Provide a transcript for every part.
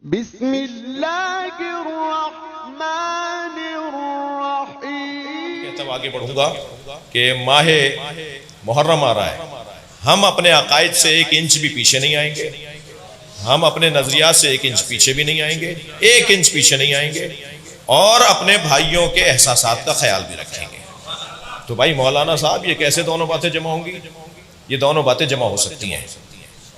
بسم اللہ الرحمن الرحیم۔ تب آگے بڑھوں گا کہ ماہ محرم آ رہا ہے، ہم اپنے عقائد سے ایک انچ بھی پیچھے نہیں آئیں گے، ہم اپنے نظریات سے ایک انچ پیچھے بھی نہیں آئیں گے، ایک انچ پیچھے نہیں آئیں گے، اور اپنے بھائیوں کے احساسات کا خیال بھی رکھیں گے۔ تو بھائی مولانا صاحب، یہ کیسے دونوں باتیں جمع ہوں گی؟ یہ دونوں باتیں جمع ہو سکتی ہیں،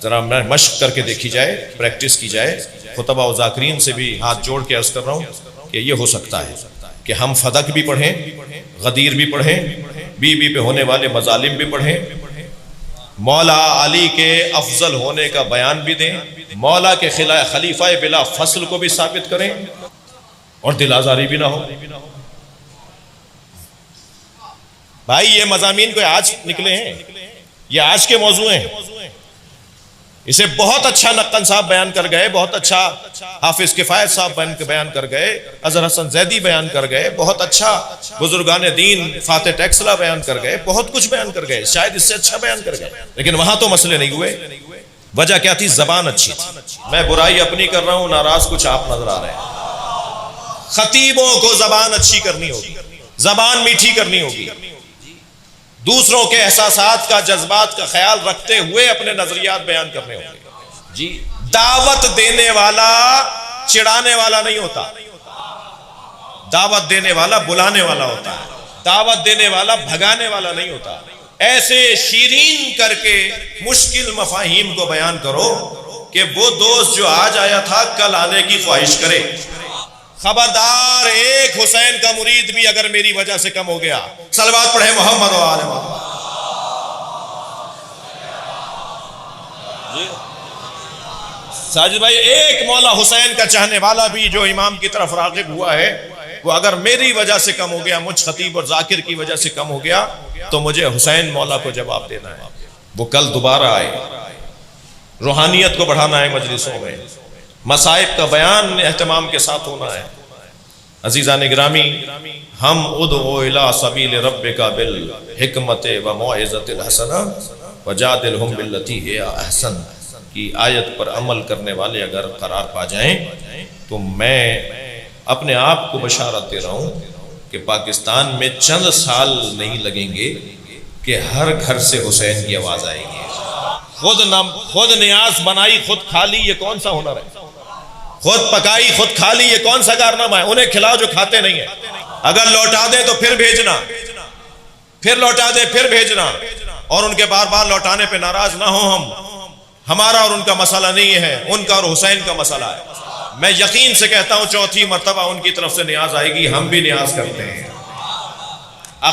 ذرا مشق کر کے دیکھی جائے، پریکٹس کی جائے۔ خطبہ و ذاکرین سے بھی ہاتھ جوڑ کے عرض کر رہا ہوں کہ یہ ہو سکتا ہے کہ ہم فدق بھی پڑھیں، غدیر بھی پڑھیں، بی بی پہ ہونے والے مظالم بھی پڑھیں، مولا علی کے افضل ہونے کا بیان بھی دیں، مولا کے خلیفہ بلا فصل کو بھی ثابت کریں، اور دل آزاری بھی نہ ہو۔ بھائی یہ مضامین کوئی آج نکلے ہیں، یہ آج کے موضوع ہیں۔ اسے بہت اچھا نقن صاحب بیان کر گئے، بہت اچھا حافظ کفایت صاحب بیان کر گئے، اظہر حسن زیدی بیان کر گئے، بہت اچھا بزرگان دین فاتح ٹیکسلا بیان کر گئے، بہت کچھ بیان کر گئے، شاید اس سے اچھا بیان کر گئے، لیکن وہاں تو مسئلے نہیں ہوئے۔ وجہ کیا تھی؟ زبان اچھی تھی۔ میں برائی اپنی کر رہا ہوں، ناراض کچھ آپ نظر آ رہے ہیں۔ خطیبوں کو زبان اچھی کرنی ہوگی، زبان میٹھی کرنی ہوگی، دوسروں کے احساسات کا، جذبات کا خیال رکھتے ہوئے اپنے نظریات بیان کرنے ہوں گے۔ جی، دعوت دینے والا چڑھانے والا نہیں ہوتا، دعوت دینے والا بلانے والا ہوتا ہے، دعوت دینے والا بھگانے والا نہیں ہوتا۔ ایسے شیرین کر کے مشکل مفاہیم کو بیان کرو کہ وہ دوست جو آج آیا تھا کل آنے کی خواہش کرے۔ خبردار، ایک حسین کا مرید بھی اگر میری وجہ سے کم ہو گیا، صلوات پڑھے محمد و آل محمد۔ ساجد بھائی، ایک مولا حسین کا چاہنے والا بھی جو امام کی طرف راغب ہوا ہے، وہ اگر میری وجہ سے کم ہو گیا، مجھ خطیب اور ذاکر کی وجہ سے کم ہو گیا، تو مجھے حسین مولا کو جواب دینا ہے۔ وہ کل دوبارہ آئے، روحانیت کو بڑھانا ہے، مجلسوں میں مصائب کا بیان اہتمام کے ساتھ ہونا ہے۔ عزیزان گرامی، ہم ادعو الی سبیل ربک بالحکمت و موعظۃ الحسنہ وجادلہم باللتی ہی احسن کی آیت پر عمل کرنے والے اگر قرار پا جائیں تو میں اپنے آپ کو بشارت دے رہا ہوں کہ پاکستان میں چند سال نہیں لگیں گے کہ ہر گھر سے حسین کی آواز آئے گی۔ خود نیاز بنائی خود کھا لی، یہ کون سا ہنر ہے؟ خود پکائی خود کھا لی، یہ کون سا کارنامہ ہے؟ انہیں کھلاؤ جو کھاتے نہیں ہیں، اگر لوٹا دیں تو پھر بھیجنا، پھر لوٹا دیں پھر بھیجنا، اور ان کے بار بار لوٹانے پہ ناراض نہ ہوں۔ ہمارا اور ان کا مسئلہ نہیں ہے، ان کا اور حسین کا مسئلہ ہے۔ میں یقین سے کہتا ہوں چوتھی مرتبہ ان کی طرف سے نیاز آئے گی، ہم بھی نیاز کرتے ہیں۔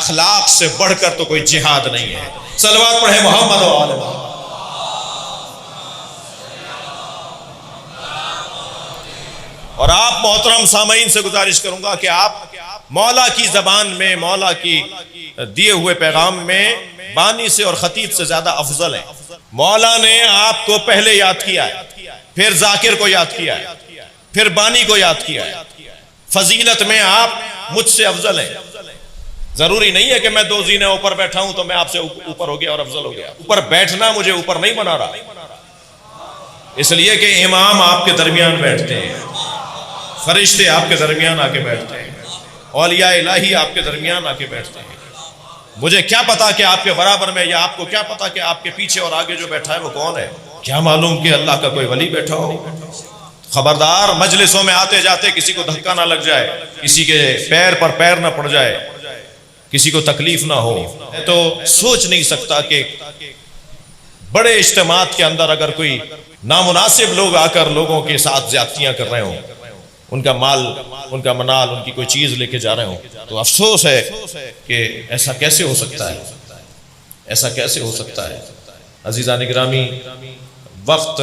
اخلاق سے بڑھ کر تو کوئی جہاد نہیں ہے۔ صلوات پڑھے محمد و آل محمد۔ اور آپ محترم سامعین سے گزارش کروں گا کہ آپ مولا کی زبان میں، مولا کی دیے ہوئے پیغام میں بانی سے اور خطیب سے زیادہ افضل ہیں۔ مولا نے آپ کو پہلے یاد کیا ہے، پھر ذاکر کو یاد کیا ہے، پھر بانی کو یاد کیا ہے۔ فضیلت میں آپ مجھ سے افضل ہیں۔ ضروری نہیں ہے کہ میں دو زینے اوپر بیٹھا ہوں تو میں آپ سے اوپر ہو گیا اور افضل ہو گیا۔ اوپر بیٹھنا مجھے اوپر نہیں بنا رہا، اس لیے کہ امام آپ کے درمیان بیٹھتے ہیں، فرشتے آپ کے درمیان آ کے بیٹھتے ہیں، اولیاء الہی آپ کے درمیان آ کے بیٹھتے ہیں۔ مجھے کیا پتا کہ آپ کے برابر میں، یا آپ کو کیا پتا کہ آپ کے پیچھے اور آگے جو بیٹھا ہے وہ کون ہے؟ کیا معلوم کہ اللہ کا کوئی ولی بیٹھا ہو۔ خبردار، مجلسوں میں آتے جاتے کسی کو دھکا نہ لگ جائے، کسی کے پیر پر پیر نہ پڑ جائے، کسی کو تکلیف نہ ہو۔ تو سوچ نہیں سکتا کہ بڑے اجتماعات کے اندر اگر کوئی نامناسب لوگ آ کر لوگوں کے ساتھ زیادتیاں کر رہے ہوں، ان کا مال، ان کا منال، ان کی کوئی چیز لے کے جا رہے ہوں، تو افسوس ہے کہ ایسا کیسے ہو سکتا ہے، ایسا کیسے ہو سکتا ہے۔ عزیزان گرامی، وقت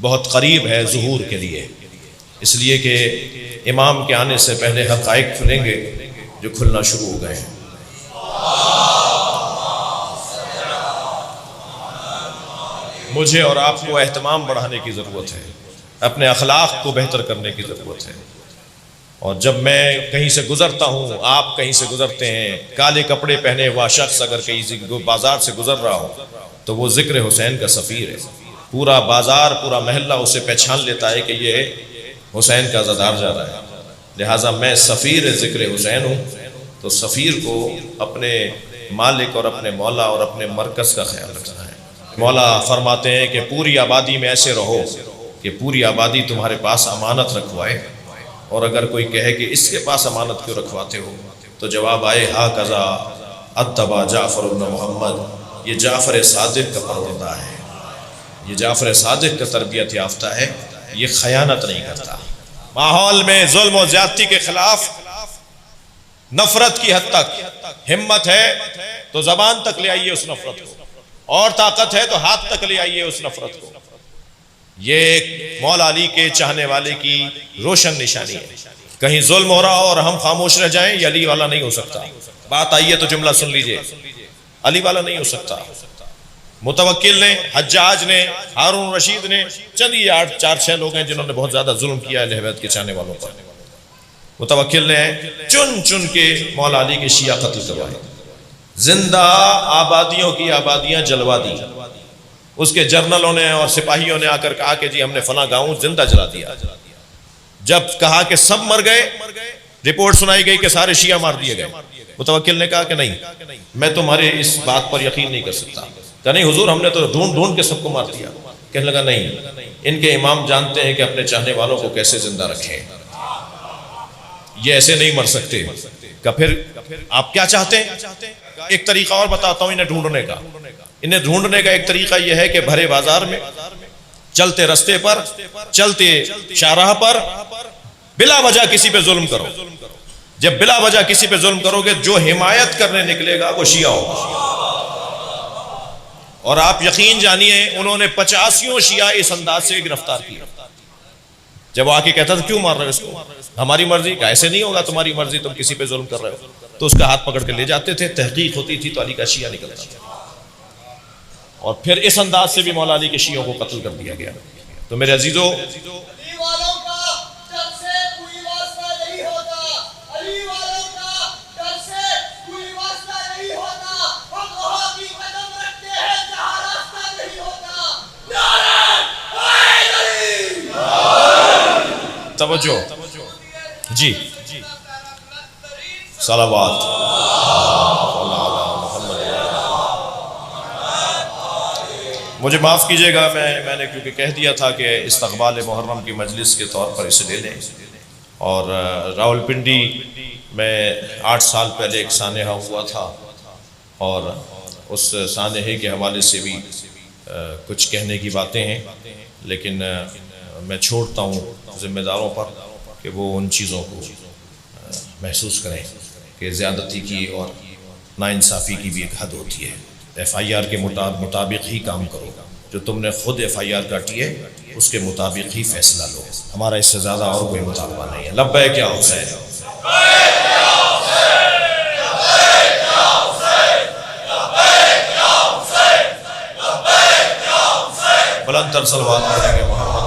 بہت قریب ہے ظہور کے لیے، اس لیے کہ امام کے آنے سے پہلے حقائق کھلیں گے جو کھلنا شروع ہو گئے ہیں۔ مجھے اور آپ کو اہتمام بڑھانے کی ضرورت ہے، اپنے اخلاق کو بہتر کرنے کی ضرورت ہے۔ اور جب میں کہیں سے گزرتا ہوں، آپ کہیں سے گزرتے ہیں، کالے کپڑے پہنے ہوا شخص اگر کہیں سے بازار سے گزر رہا ہو تو وہ ذکر حسین کا سفیر ہے۔ پورا بازار پورا محلہ اسے پہچان لیتا ہے کہ یہ حسین کا عزادار جا رہا ہے. لہٰذا میں سفیر ذکر حسین ہوں، تو سفیر کو اپنے مالک اور اپنے مولا اور اپنے مرکز کا خیال رکھنا ہے. مولا فرماتے ہیں کہ پوری آبادی میں ایسے رہو کہ پوری آبادی تمہارے پاس امانت رکھوائے، اور اگر کوئی کہے کہ اس کے پاس امانت کیوں رکھواتے ہو تو جواب آئے ہا قضا اتبا جعفر بن محمد، یہ جعفر صادق کا پروردہ ہے، یہ جعفر صادق کا تربیت یافتہ ہے، یہ خیانت نہیں کرتا. ماحول میں ظلم و زیادتی کے خلاف نفرت کی حد تک ہمت ہے تو زبان تک لے آئیے اس نفرت کو، اور طاقت ہے تو ہاتھ تک لے آئیے اس نفرت کو. یہ ایک مولا علی کے چاہنے والے کی روشن نشانی ہے. کہیں ظلم ہو رہا ہو اور ہم خاموش رہ جائیں، یہ علی والا نہیں ہو سکتا. بات آئیے تو جملہ سن لیجئے، علی والا نہیں ہو سکتا. متوکل نے، حجاج نے، ہارون رشید نے، چند یہ 4-6 لوگ ہیں جنہوں نے بہت زیادہ ظلم کیا ہے اہل بیت کے چاہنے والوں پر. متوکل نے چن چن کے مولا علی کے شیعہ قتل کروائے، زندہ آبادیوں کی آبادیاں جلوا دی. اس کے جرنلوں نے اور سپاہیوں نے آ کر کہا کہ جی ہم نے فلاں گاؤں زندہ جلا دیا. جب کہا کہ سب مر گئے، رپورٹ سنائی گئی کہ سارے شیعہ مار دیے گئے. متوکل نے کہا کہ نہیں، میں تمہارے اس بات پر یقین نہیں کر سکتا. کہ نہیں حضور، ہم نے تو ڈھونڈ ڈھونڈ کے سب کو مار دیا. کہنے لگا نہیں، ان کے امام جانتے ہیں کہ اپنے چاہنے والوں کو کیسے زندہ رکھیں، یہ ایسے نہیں مر سکتے. کہ پھر آپ کیا چاہتے ہیں؟ ایک طریقہ اور بتاتا ہوں انہیں ڈھونڈنے کا. انہیں ڈھونڈنے کا ایک طریقہ یہ ہے کہ بھرے بازار میں، چلتے رستے پر، چلتے شاہراہ پر بلا وجہ کسی پہ ظلم کرو. جب بلا وجہ کسی پہ ظلم کرو گے، جو حمایت کرنے نکلے گا وہ شیعہ ہوگا. اور آپ یقین جانیے انہوں نے 85 شیعہ اس انداز سے گرفتار کیا. جب وہ آ کے کہتا تھا کیوں مار رہے ہو اس کو، ہماری مرضی. کہ ایسے نہیں ہوگا، تمہاری مرضی، تم کسی پہ ظلم کر رہے ہو. تو اس کا ہاتھ پکڑ کے لے جاتے تھے. تحقیق ہوتی تھی تو علی کا شیعہ نکلتا تھا، اور پھر اس انداز سے بھی مولا علی کے شیعوں کو قتل کر دیا گیا. تو میرے عزیزو، توجہ جی، صلوات. مجھے معاف کیجئے گا، میں نے کیونکہ کہہ دیا تھا کہ استقبال محرم کی مجلس کے طور پر اسے لے لیں. اور راولپنڈی میں 8 سال پہلے ایک سانحہ ہوا تھا، اور اس سانحے کے حوالے سے بھی کچھ کہنے کی باتیں ہیں، لیکن میں چھوڑتا ہوں ذمہ داروں پر کہ وہ ان چیزوں کو محسوس کریں کہ زیادتی کی اور ناانصافی کی بھی ایک حد ہوتی ہے. FIR کے مطابق ہی کام کرو. جو تم نے خود FIR کاٹی ہے اس کے مطابق ہی فیصلہ لو. ہمارا اس سے زیادہ اور کوئی مطالبہ نہیں ہے. لبیک یا حسین، بلند تر صلوات پڑھیں گے محمد